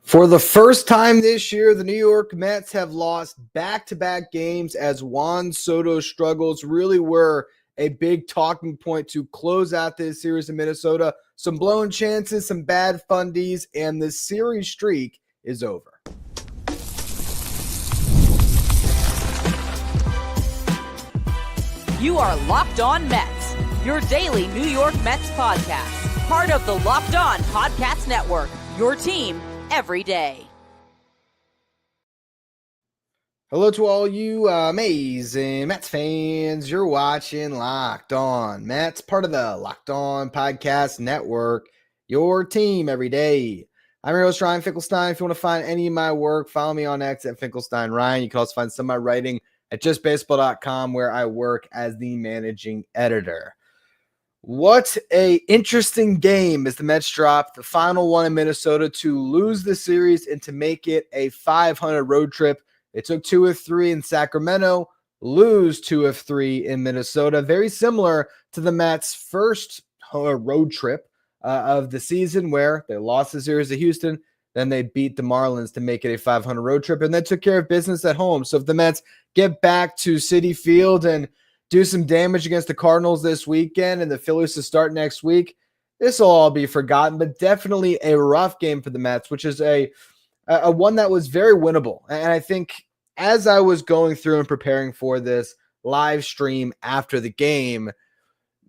For the first time this year, the New York Mets have lost back-to-back games as Juan Soto struggles really were a big talking point to close out this series in Minnesota. Some blown chances, some bad fundies, and the series streak is over. You are Locked On Mets, your daily New York Mets podcast. Part of the Locked On Podcast Network, your team every day. Hello to all you amazing Mets fans. You're watching Locked On Mets, part of the Locked On Podcast Network, your team every day. I'm your host, Ryan Finkelstein. If you want to find any of my work, follow me on X at Finkelstein Ryan. You can also find some of my writing at justbaseball.com, where I work as the managing editor. What a interesting game as the Mets dropped the final one in Minnesota to lose the series and to make it a 500 road trip. They took 2 of 3 in Sacramento, lose 2 of 3 in Minnesota. Very similar to the Mets' first road trip of the season, where they lost the series to Houston. Then they beat the Marlins to make it a 500 road trip, and then took care of business at home. So if the Mets get back to Citi Field and do some damage against the Cardinals this weekend and the Phillies to start next week, this will all be forgotten, but definitely a rough game for the Mets, which is a one that was very winnable. And I think as I was going through and preparing for this live stream after the game,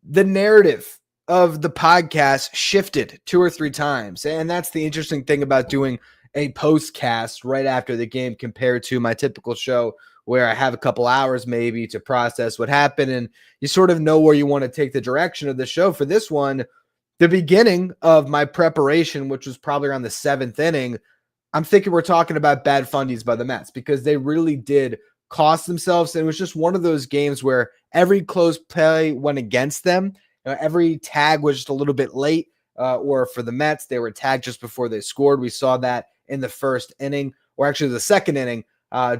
the narrative of the podcast shifted 2 or 3 times. And that's the interesting thing about doing a postcast right after the game compared to my typical show, where I have a couple hours maybe to process what happened, and you sort of know where you want to take the direction of the show. For this one, the beginning of my preparation, which was probably around the 7th inning, I'm thinking we're talking about bad fundies by the Mets, because they really did cost themselves. And it was just one of those games where every close play went against them. Every tag was just a little bit late, or for the Mets, they were tagged just before they scored. We saw that in the first inning, or actually the second inning.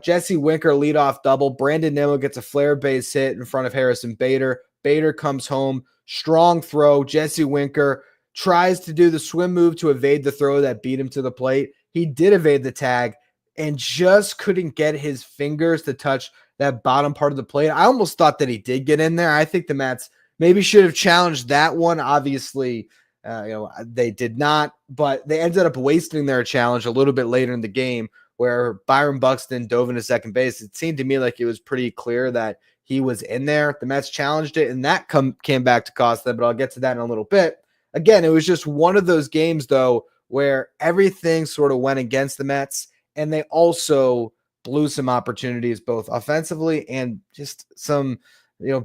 Jesse Winker leadoff double. Brandon Nimmo gets a flare base hit in front of Harrison Bader. Bader comes home, strong throw. Jesse Winker tries to do the swim move to evade the throw that beat him to the plate. He did evade the tag and just couldn't get his fingers to touch that bottom part of the plate. I almost thought that he did get in there. I think the Mets maybe should have challenged that one. Obviously, they did not, but they ended up wasting their challenge a little bit later in the game, where Byron Buxton dove into second base. It seemed to me like it was pretty clear that he was in there. The Mets challenged it, and that came back to cost them, but I'll get to that in a little bit. Again, it was just one of those games, though, where everything sort of went against the Mets, and they also blew some opportunities, both offensively and just some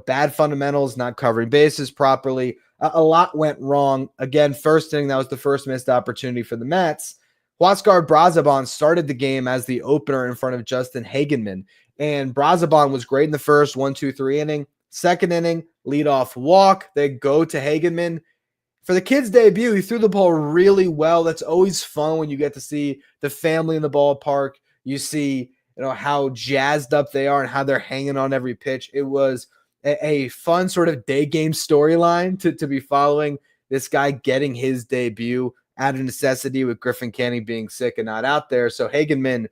bad fundamentals, not covering bases properly. A lot went wrong. Again, first inning, that was the first missed opportunity for the Mets. Huascar Brazoban started the game as the opener in front of Justin Hagenman, and Brazoban was great in the first 1, 2, 3 inning. Second inning, leadoff walk. They go to Hagenman. For the kid's debut, he threw the ball really well. That's always fun when you get to see the family in the ballpark. You see, how jazzed up they are and how they're hanging on every pitch. It was a fun sort of day game storyline to be following this guy getting his debut out of necessity, with Griffin Canning being sick and not out there. So Hagenman,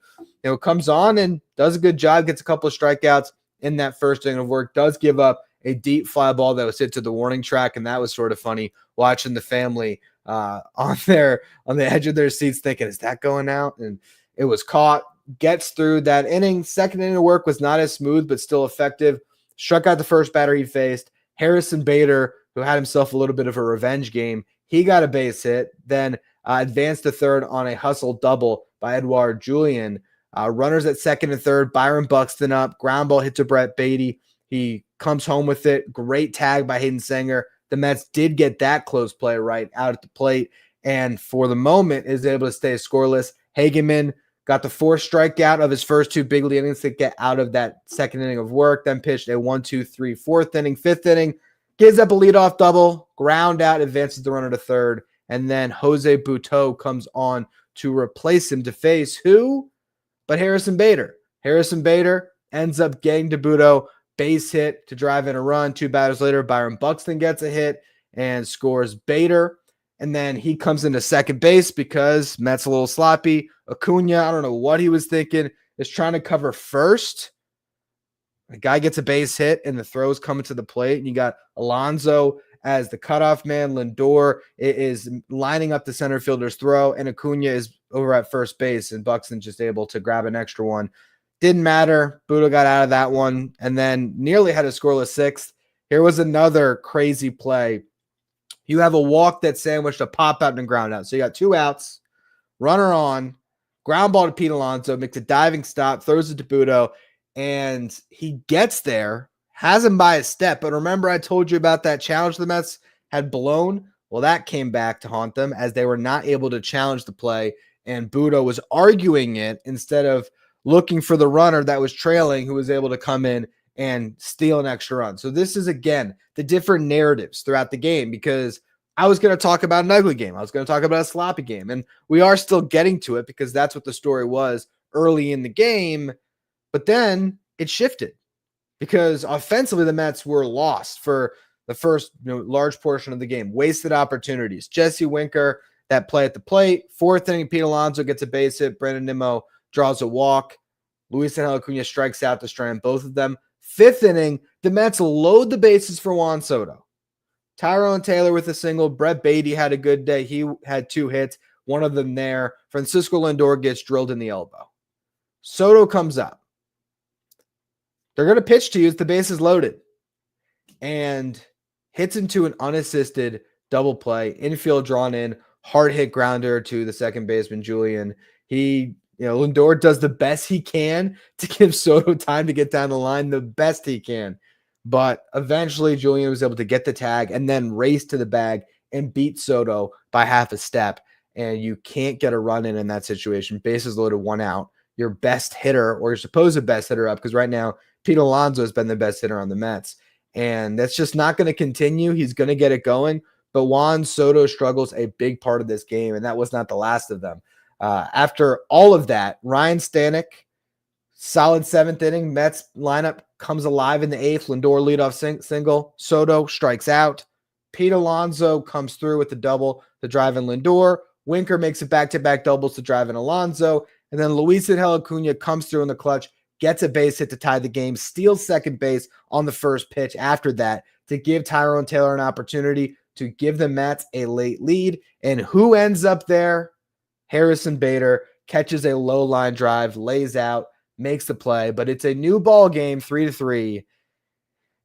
comes on and does a good job, gets a couple of strikeouts in that first inning of work, does give up a deep fly ball that was hit to the warning track, and that was sort of funny watching the family on the edge of their seats thinking, is that going out? And it was caught. Gets through that inning. Second inning of work was not as smooth, but still effective. Struck out the first batter he faced. Harrison Bader, who had himself a little bit of a revenge game, he got a base hit, then advanced to third on a hustle double by Edouard Julien. Runners at second and third, Byron Buxton up, ground ball hit to Brett Beatty. He comes home with it. Great tag by Hayden Sanger. The Mets did get that close play right out at the plate, and for the moment is able to stay scoreless. Hagenman got the 4th strikeout of his first 2 big league innings to get out of that second inning of work, then pitched a 1, 2, 3, 4th inning. 5th inning, gives up a leadoff double, ground out, advances the runner to third, and then Jose Butto comes on to replace him to face who? But Harrison Bader. Harrison Bader ends up getting to Butto, base hit to drive in a run. 2 batters later, Byron Buxton gets a hit and scores. Bader And then he comes into second base because Mets a little sloppy. Acuna, I don't know what he was thinking, is trying to cover first. The guy gets a base hit and the throw's coming to the plate. And you got Alonso as the cutoff man. Lindor is lining up the center fielder's throw. And Acuna is over at first base. And Buxton just able to grab an extra one. Didn't matter. Budo got out of that one and then nearly had a scoreless sixth. Here was another crazy play. You have a walk that sandwiched a pop out and a ground out. So you got 2 outs, runner on, ground ball to Pete Alonso, makes a diving stop, throws it to Budo, and he gets there, has him by a step. But remember, I told you about that challenge the Mets had blown? Well, that came back to haunt them as they were not able to challenge the play, and Budo was arguing it instead of looking for the runner that was trailing who was able to come in and steal an extra run. So this is, again, the different narratives throughout the game, because I was going to talk about an ugly game. I was going to talk about a sloppy game, and we are still getting to it because that's what the story was early in the game. But then it shifted because offensively the Mets were lost for the first large portion of the game. Wasted opportunities. Jesse Winker, that play at the plate. 4th inning, Pete Alonso gets a base hit. Brandon Nimmo draws a walk. Luis Angel Acuna strikes out to strand both of them. 5th inning, the Mets load the bases for Juan Soto. Tyrone Taylor with a single. Brett Beatty had a good day. He had 2 hits, one of them there. Francisco Lindor gets drilled in the elbow. Soto comes up. They're going to pitch to you as the base is loaded. And hits into an unassisted double play. Infield drawn in. Hard hit grounder to the second baseman, Julian. Lindor does the best he can to give Soto time to get down the line, the best he can. But eventually, Julian was able to get the tag and then race to the bag and beat Soto by half a step. And you can't get a run in that situation. Bases loaded, 1 out. Your best hitter, or your supposed best hitter up, because right now, Pete Alonso has been the best hitter on the Mets. And that's just not going to continue. He's going to get it going. But Juan Soto struggles a big part of this game, and that was not the last of them. After all of that, Ryan Stanek, solid 7th inning. Mets lineup comes alive in the 8th. Lindor leadoff single. Soto strikes out. Pete Alonso comes through with the double to drive in Lindor. Winker makes it back-to-back doubles to drive in Alonso. And then Luis Angel Acuna comes through in the clutch, gets a base hit to tie the game, steals second base on the first pitch after that to give Tyrone Taylor an opportunity to give the Mets a late lead. And who ends up there? Harrison Bader catches a low line drive, lays out, makes the play, but it's a new ball game, 3-3.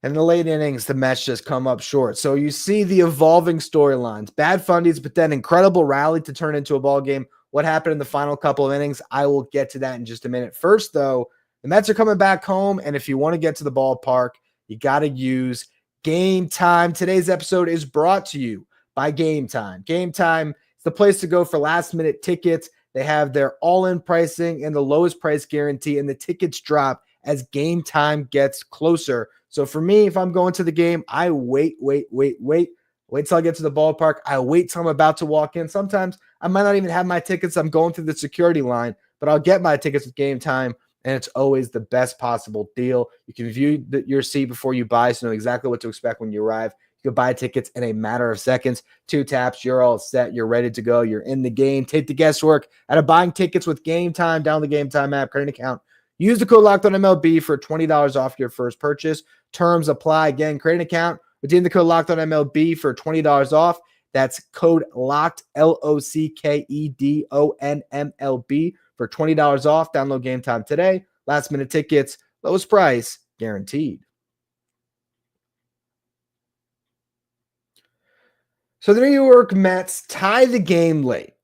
And in the late innings, the Mets just come up short. So you see the evolving storylines, bad fundies, but then incredible rally to turn into a ball game. What happened in the final couple of innings? I will get to that in just a minute. First, though, the Mets are coming back home, and if you want to get to the ballpark, you got to use Game Time. Today's episode is brought to you by Game Time. Game Time is the place to go for last-minute tickets. They have their all-in pricing and the lowest price guarantee, and the tickets drop as game time gets closer. So for me, if I'm going to the game, I wait till I get to the ballpark. I wait till I'm about to walk in. Sometimes I might not even have my tickets. I'm going through the security line, but I'll get my tickets with Game Time, and it's always the best possible deal. You can view your seat before you buy, so know exactly what to expect when you arrive. You can buy tickets in a matter of seconds. 2 taps, you're all set. You're ready to go. You're in the game. Take the guesswork out of buying tickets with Game Time. Download the Game Time app, create an account. Use the code LOCKEDONMLB for $20 off your first purchase. Terms apply. Again, create an account. Redeem the code LOCKEDONMLB for $20 off. That's code LOCKED, LOCKEDONMLB for $20 off. Download Game Time today. Last minute tickets, lowest price guaranteed. So the New York Mets tie the game late.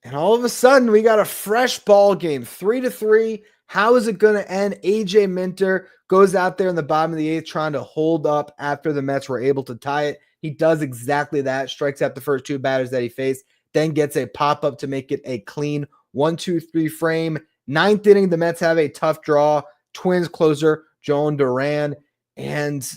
And all of a sudden, we got a fresh ball game, 3-3. How is it going to end? AJ Minter goes out there in the bottom of the 8th trying to hold up after the Mets were able to tie it. He does exactly that, strikes out the first 2 batters that he faced, then gets a pop-up to make it a clean 1-2-3 frame. 9th inning, the Mets have a tough draw. Twins closer, Joan Duran. And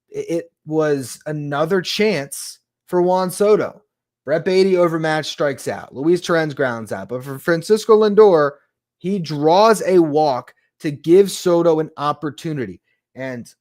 it was another chance for Juan Soto. Brett Beatty overmatched, strikes out. Luis Torrens grounds out. But for Francisco Lindor, he draws a walk to give Soto an opportunity. And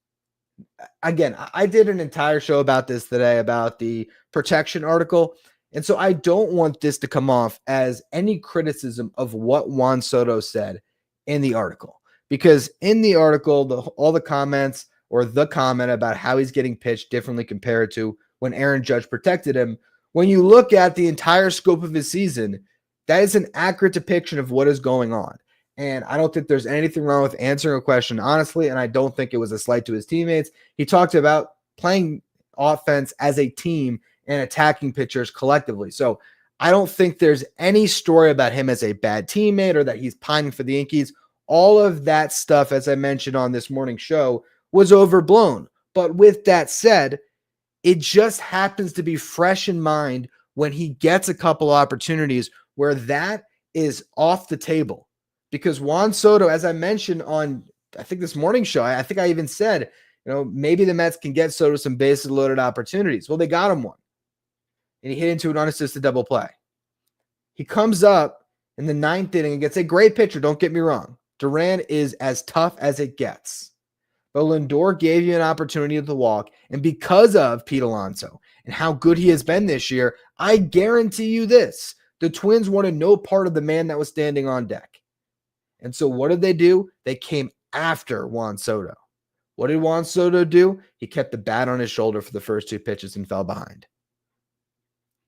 again, I did an entire show about this today, about the protection article. And so I don't want this to come off as any criticism of what Juan Soto said in the article, because in the article, all the comments or the comment about how he's getting pitched differently compared to when Aaron Judge protected him, when you look at the entire scope of his season, that is an accurate depiction of what is going on. And I don't think there's anything wrong with answering a question honestly, and I don't think it was a slight to his teammates. He talked about playing offense as a team and attacking pitchers collectively. So I don't think there's any story about him as a bad teammate or that he's pining for the Yankees. All of that stuff, as I mentioned on this morning show, was overblown. But with that said, it just happens to be fresh in mind when he gets a couple opportunities where that is off the table. Because Juan Soto, as I mentioned on, I think this morning show, I think I even said, maybe the Mets can get Soto some bases loaded opportunities. Well, they got him one. And he hit into an unassisted double play. He comes up in the ninth inning and gets a great pitcher, don't get me wrong. Duran is as tough as it gets. But Lindor gave you an opportunity to walk, and because of Pete Alonso and how good he has been this year, I guarantee you this, the Twins wanted no part of the man that was standing on deck. And so what did they do? They came after Juan Soto. What did Juan Soto do? He kept the bat on his shoulder for the first two pitches and fell behind.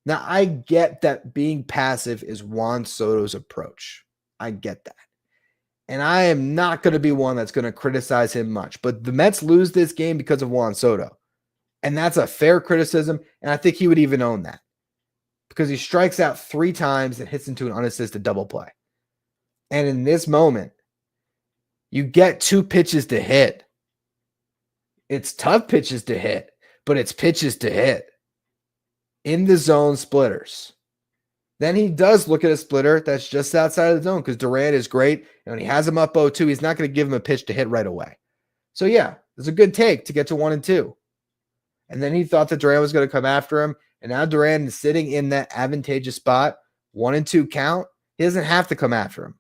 Now, I get that being passive is Juan Soto's approach. I get that. And I am not going to be one that's going to criticize him much. But the Mets lose this game because of Juan Soto. And that's a fair criticism. And I think he would even own that. Because he strikes out 3 times and hits into an unassisted double play. And in this moment, you get 2 pitches to hit. It's tough pitches to hit, but it's pitches to hit. In the zone splitters. Then he does look at a splitter that's just outside of the zone because Duran is great. And when he has him up 0-2, he's not going to give him a pitch to hit right away. So yeah, it's a good take to get to 1-2. And then he thought that Duran was going to come after him. And now Duran is sitting in that advantageous spot, 1-2 count. He doesn't have to come after him.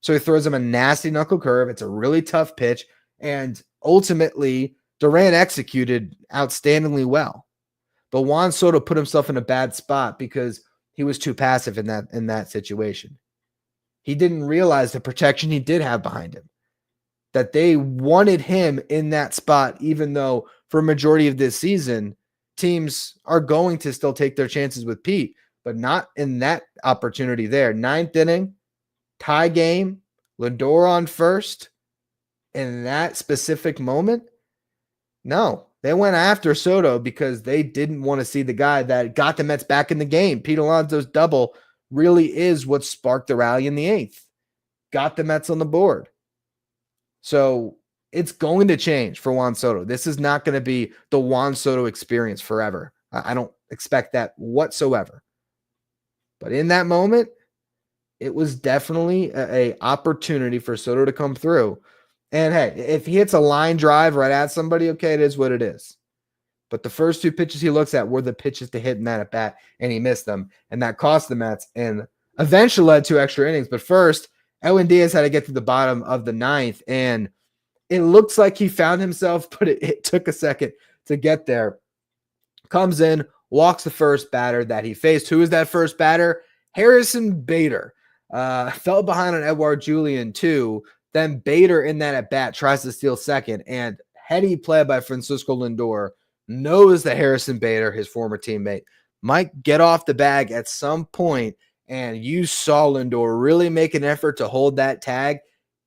So he throws him a nasty knuckle curve. It's a really tough pitch. And ultimately, Duran executed outstandingly well. But Juan Soto put himself in a bad spot because he was too passive in that situation. He didn't realize the protection he did have behind him. That they wanted him in that spot, even though for a majority of this season, teams are going to still take their chances with Pete, but not in that opportunity there. 9th inning, tie game, Lindor on first. In that specific moment, no. They went after Soto because they didn't want to see the guy that got the Mets back in the game. Pete Alonso's double really is what sparked the rally in the 8th. Got the Mets on the board. So it's going to change for Juan Soto. This is not going to be the Juan Soto experience forever. I don't expect that whatsoever. But in that moment, it was definitely an opportunity for Soto to come through. And hey, if he hits a line drive right at somebody, okay, it is what it is. But the first 2 pitches he looks at were the pitches to hit in that at bat, and he missed them. And that cost the Mets and eventually led to extra innings. But first, Edwin Diaz had to get to the bottom of the 9th, and it looks like he found himself, but it took a second to get there. Comes in, walks the first batter that he faced. Who is that first batter? Harrison Bader. Fell behind on Edouard Julien, too. Then Bader in that at bat tries to steal second, and heady play by Francisco Lindor knows that Harrison Bader, his former teammate, might get off the bag at some point, and you saw Lindor really make an effort to hold that tag,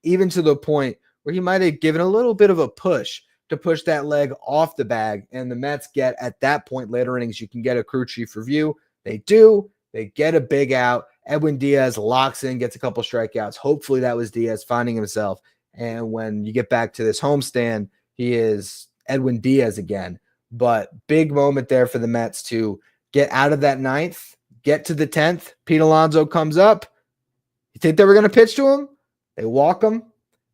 even to the point where he might have given a little bit of a push to push that leg off the bag, and the Mets get, at that point, later innings, you can get a crew chief review. They do. They get a big out. Edwin Diaz locks in, gets a couple strikeouts. Hopefully that was Diaz finding himself. And when you get back to this homestand, he is Edwin Diaz again. But big moment there for the Mets to get out of that 9th, get to the 10th. Pete Alonso comes up. You think they were going to pitch to him? They walk him.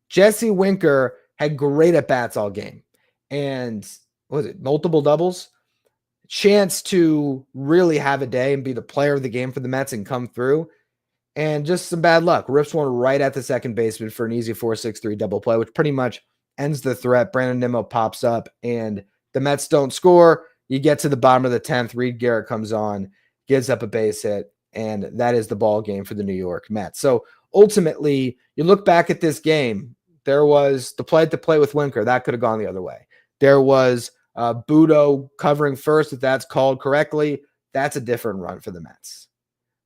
Jesse Winker had great at-bats all game. And what was it, multiple doubles? Chance to really have a day and be the player of the game for the Mets and come through. And just some bad luck. Rips one right at the second baseman for an easy 4-6-3 double play, which pretty much ends the threat. Brandon Nimmo pops up and the Mets don't score. You get to the bottom of the 10th. Reed Garrett comes on, gives up a base hit, and that is the ball game for the New York Mets. So ultimately, you look back at this game, there was the play to play with Winker. That could have gone the other way. There was Budo covering first, if that's called correctly. That's a different run for the Mets.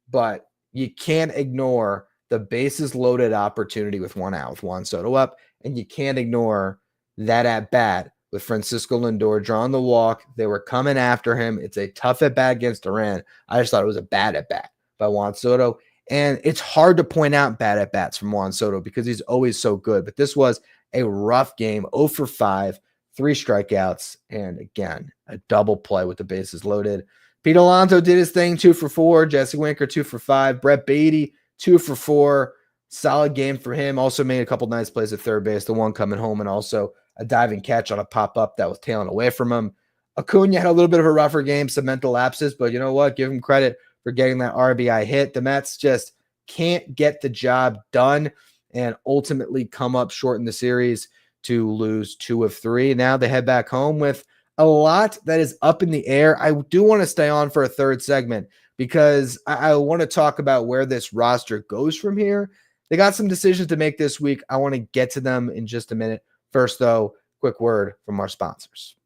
But you can't ignore the bases loaded opportunity with one out with Juan Soto up, and you can't ignore that at bat with Francisco Lindor drawing the walk. They were coming after him. It's a tough at bat against Duran. I just thought it was a bad at bat by Juan Soto. And it's hard to point out bad at bats from Juan Soto because he's always so good. But this was a rough game, 0 for 5, 3 strikeouts, and again, a double play with the bases loaded. Pete Alonso did his thing, 2 for 4. Jesse Winker, 2 for 5. Brett Beatty, 2 for 4. Solid game for him. Also made a couple nice plays at third base, the one coming home, and also a diving catch on a pop-up that was tailing away from him. Acuna had a little bit of a rougher game, some mental lapses, but you know what? Give him credit for getting that RBI hit. The Mets just can't get the job done and ultimately come up short in the series to lose 2 of 3. Now they head back home with a lot that is up in the air. I do want to stay on for a third segment because I want to talk about where this roster goes from here. They got some decisions to make this week. I want to get to them in just a minute. First, though, quick word from our sponsors.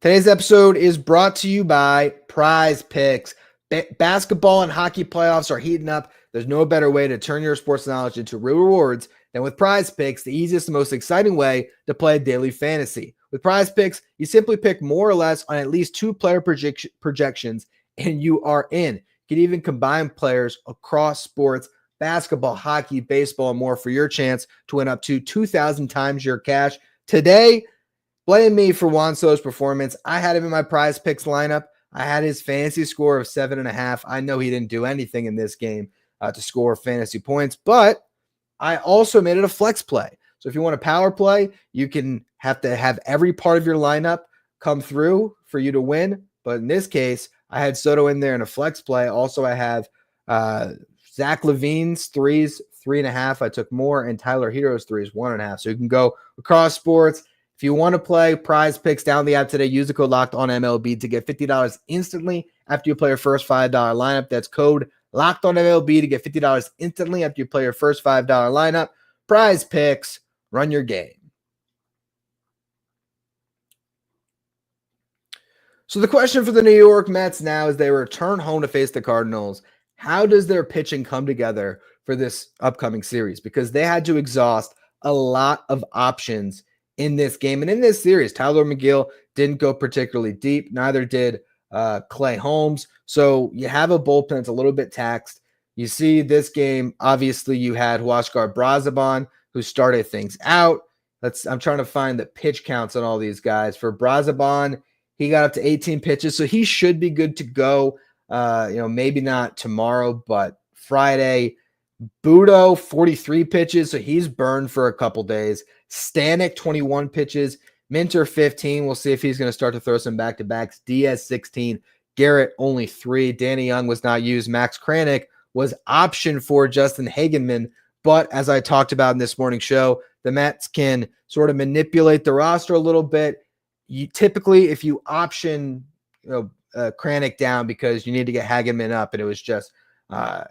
Today's episode is brought to you by Prize Picks. Basketball and hockey playoffs are heating up. There's no better way to turn your sports knowledge into real rewards than with Prize Picks, the easiest and most exciting way to play daily fantasy. With Prize Picks, you simply pick more or less on at least 2 player projections, and you are in. You can even combine players across sports, basketball, hockey, baseball, and more for your chance to win up to 2,000 times your cash. Today, blame me for Juan Soto's performance. I had him in my Prize Picks lineup. I had his fantasy score of 7.5. I know he didn't do anything in this game to score fantasy points, but I also made it a flex play. So if you want a power play, you can have to have every part of your lineup come through for you to win. But in this case, I had Soto in there in a flex play. Also, I have Zach Levine's threes, 3.5. I took more, and Tyler Hero's threes, 1.5. So you can go across sports. If you want to play Prize Picks, down the app today, use the code LOCKEDONMLB to get $50 instantly after you play your first $5 lineup. That's code LOCKEDONMLB to get $50 instantly after you play your first $5 lineup. Prize Picks, run your game. So the question for the New York Mets now as they return home to face the Cardinals, how does their pitching come together for this upcoming series? Because they had to exhaust a lot of options in this game. And in this series, Tyler McGill didn't go particularly deep. Neither did Clay Holmes. So you have a bullpen that's a little bit taxed. You see this game, obviously you had Huascar Brazaban, who started things out. I'm trying to find the pitch counts on all these guys. For Brazaban, he got up to 18 pitches, so he should be good to go. Maybe not tomorrow, but Friday. Budo, 43 pitches, so he's burned for a couple days. Stanek, 21 pitches. Minter, 15. We'll see if he's going to start to throw some back-to-backs. Diaz, 16. Garrett, only 3. Danny Young was not used. Max Kranick was optioned for Justin Hagenman, but as I talked about in this morning show, the Mets can sort of manipulate the roster a little bit. You typically, if you option Kranick down because you need to get Hagenman up, and it was just a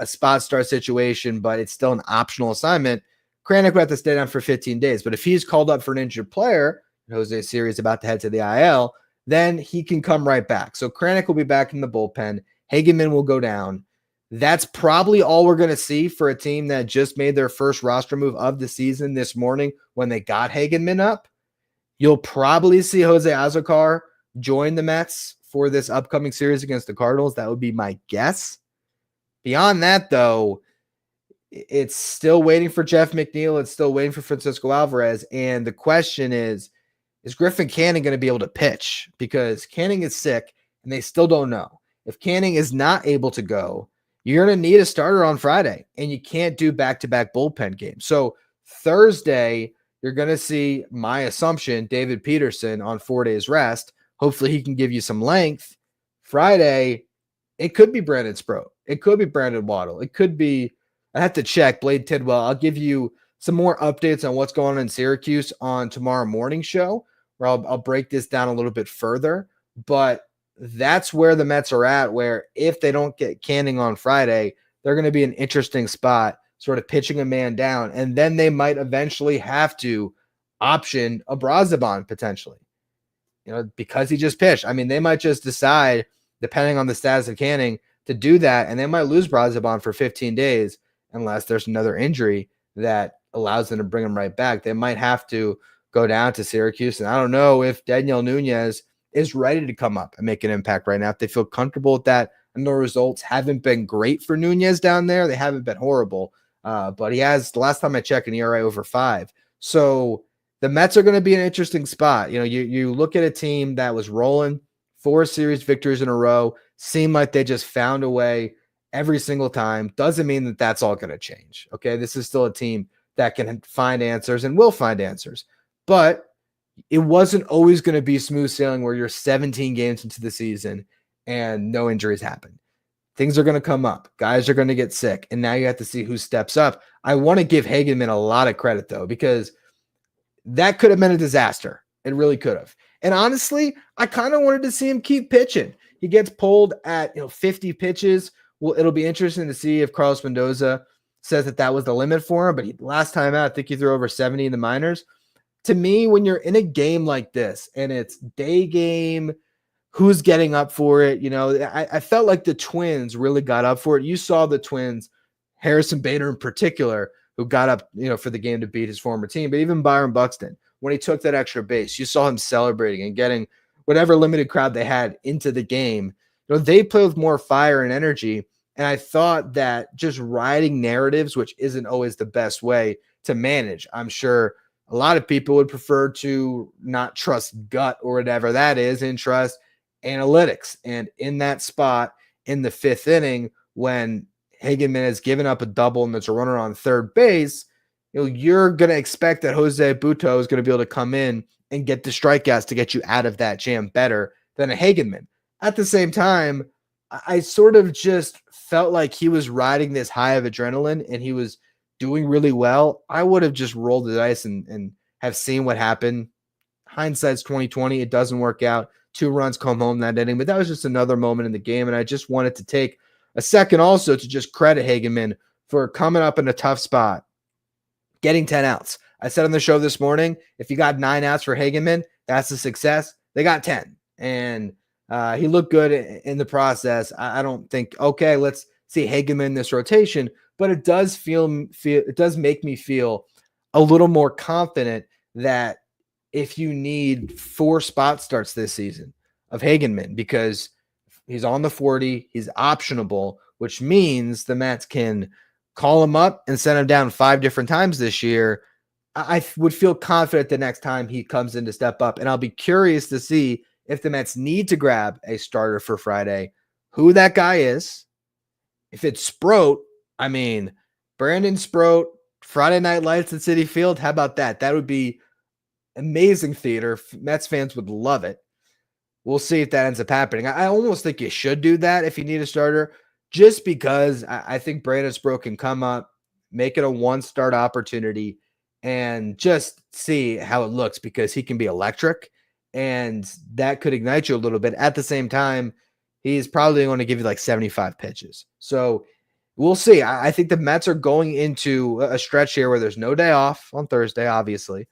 spot start situation, but it's still an optional assignment, Kranick would have to stay down for 15 days. But if he's called up for an injured player, Jose Siri's about to head to the IL, then he can come right back. So Kranick will be back in the bullpen. Hagenman will go down. That's probably all we're going to see for a team that just made their first roster move of the season this morning when they got Hagenman up. You'll probably see Jose Azocar join the Mets for this upcoming series against the Cardinals. That would be my guess. Beyond that, though, it's still waiting for Jeff McNeil. It's still waiting for Francisco Alvarez. And the question is Griffin Canning going to be able to pitch? Because Canning is sick, and they still don't know. If Canning is not able to go, you're going to need a starter on Friday, and you can't do back-to-back bullpen games. So Thursday, you're going to see, my assumption, David Peterson on 4 days rest. Hopefully he can give you some length. Friday, it could be Brandon Sproat. It could be Brandon Waddle. It could be, I have to check, Blade Tidwell. I'll give you some more updates on what's going on in Syracuse on tomorrow morning show where I'll break this down a little bit further, but that's where the Mets are at, where if they don't get Canning on Friday, they're going to be an interesting spot, sort of pitching a man down. And then they might eventually have to option a Braziban potentially, because he just pitched. I mean, they might just decide, depending on the status of Canning, to do that. And they might lose Braziban for 15 days unless there's another injury that allows them to bring him right back. They might have to go down to Syracuse. And I don't know if Daniel Nunez is ready to come up and make an impact right now, if they feel comfortable with that. And the results haven't been great for Nunez down there. They haven't been horrible. But he has, the last time I checked, an ERA over 5. So the Mets are going to be an interesting spot. You look at a team that was rolling 4 series victories in a row, seemed like they just found a way every single time. Doesn't mean that that's all going to change. Okay. This is still a team that can find answers and will find answers, but it wasn't always going to be smooth sailing where you're 17 games into the season and no injuries happen. Things are going to come up. Guys are going to get sick. And now you have to see who steps up. I want to give Hagenman a lot of credit though, because that could have been a disaster. It really could have. And honestly, I kind of wanted to see him keep pitching. He gets pulled at 50 pitches. Well, it'll be interesting to see if Carlos Mendoza says that was the limit for him. But last time out, I think he threw over 70 in the minors. To me, when you're in a game like this and it's day game, who's getting up for it? I felt like the Twins really got up for it. You saw the Twins, Harrison Bader in particular, who got up, for the game to beat his former team. But even Byron Buxton, when he took that extra base, you saw him celebrating and getting whatever limited crowd they had into the game. They play with more fire and energy. And I thought that just riding narratives, which isn't always the best way to manage. I'm sure a lot of people would prefer to not trust gut or whatever that is and trust analytics. And in that spot in the 5th inning, when Hagenman has given up a double and there's a runner on third base, you're going to expect that Jose Butto is going to be able to come in and get the strikeouts to get you out of that jam better than a Hagenman. At the same time, I sort of just felt like he was riding this high of adrenaline and he was doing really well. I would have just rolled the dice and have seen what happened. Hindsight's 2020. It doesn't work out. 2 runs come home that inning, but that was just another moment in the game. And I just wanted to take a second also to just credit Hagenman for coming up in a tough spot, getting 10 outs. I said on the show this morning, if you got 9 outs for Hagenman, that's a success. They got 10. And he looked good in the process. I don't think, okay, let's see Hagenman in this rotation, but it does it does make me feel a little more confident that if you need 4 spot starts this season of Hagenman, because he's on the 40, he's optionable, which means the Mets can call him up and send him down 5 different times this year. I would feel confident the next time he comes in to step up. And I'll be curious to see if the Mets need to grab a starter for Friday, who that guy is. If it's Sproat, I mean, Brandon Sproat, Friday Night Lights at Citi Field. How about that? That would be amazing theater. Mets fans would love it. We'll see if that ends up happening. I almost think you should do that if you need a starter, just because I think Brandon Sproat can come up, make it a 1-start opportunity, and just see how it looks, because he can be electric and that could ignite you a little bit. At the same time, he's probably going to give you like 75 pitches. So we'll see. I think the Mets are going into a stretch here where there's no day off on Thursday, obviously.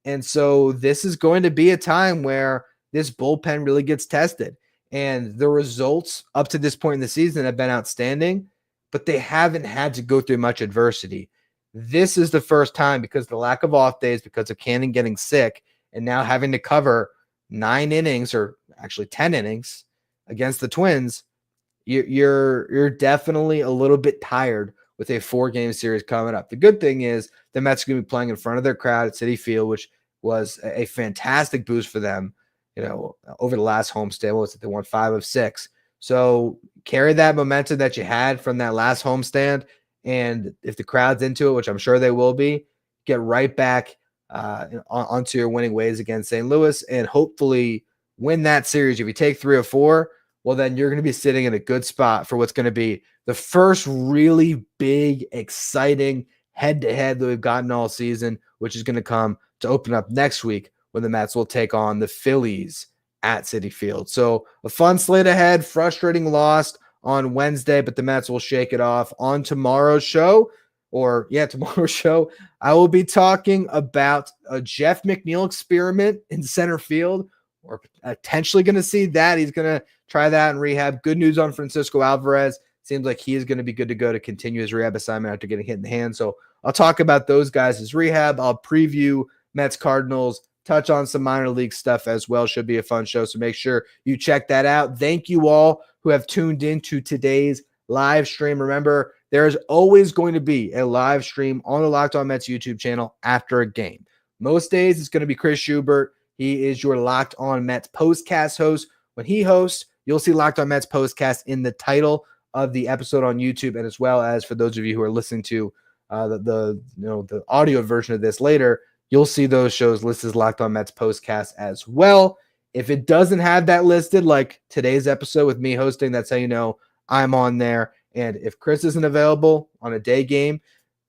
And so this is going to be a time where this bullpen really gets tested. And the results up to this point in the season have been outstanding, but they haven't had to go through much adversity. This is the first time, because of the lack of off days, because of Canning getting sick, and now having to cover 9 innings, or actually 10 innings against the Twins, you're definitely a little bit tired with a 4-game series coming up. The good thing is the Mets are going to be playing in front of their crowd at Citi Field, which was a fantastic boost for them, over the last homestand. What was it? They won 5 of 6. So carry that momentum that you had from that last homestand. And if the crowd's into it, which I'm sure they will be, get right back onto your winning ways against St. Louis and hopefully win that series. If you take 3 or 4, well, then you're going to be sitting in a good spot for what's going to be the first really big, exciting head-to-head that we've gotten all season, which is going to come to open up next week when the Mets will take on the Phillies at Citi Field. So a fun slate ahead, frustrating loss on Wednesday, but the Mets will shake it off on tomorrow's show. Tomorrow's show, I will be talking about a Jeff McNeil experiment in center field. We're potentially going to see that. He's going to try that in rehab. Good news on Francisco Alvarez. Seems like he is going to be good to go to continue his rehab assignment after getting hit in the hand. So I'll talk about those guys as rehab. I'll preview Mets Cardinals, touch on some minor league stuff as well. Should be a fun show. So make sure you check that out. Thank you all who have tuned into today's live stream. Remember, there is always going to be a live stream on the Locked On Mets YouTube channel after a game. Most days it's going to be Chris Schubert. He is your Locked On Mets postcast host. When he hosts, you'll see Locked On Mets postcast in the title of the episode on YouTube, and as well as for those of you who are listening to the audio version of this later, you'll see those shows listed as Locked On Mets postcast as well. If it doesn't have that listed, like today's episode with me hosting, that's how you know I'm on there. And if Chris isn't available on a day game,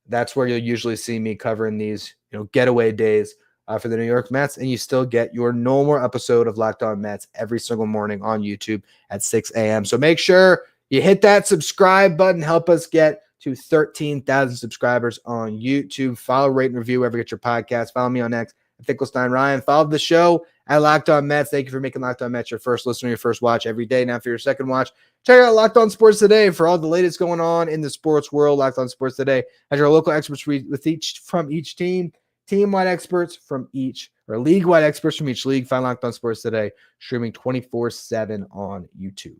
that's where you'll usually see me covering these getaway days for the New York Mets, and you still get your normal episode of Locked On Mets every single morning on YouTube at 6 a.m. So make sure you hit that subscribe button. Help us get to 13,000 subscribers on YouTube. Follow, rate, and review wherever you get your podcast. Follow me on X at Finkelstein Ryan. Follow the show at Locked On Mets. Thank you for making Locked On Mets your first listen or your first watch every day. Now for your second watch, check out Locked On Sports Today for all the latest going on in the sports world. Locked On Sports Today has your local experts from each team, team-wide experts from each, or league-wide experts from each league. Find Locked On Sports Today streaming 24/7 on YouTube.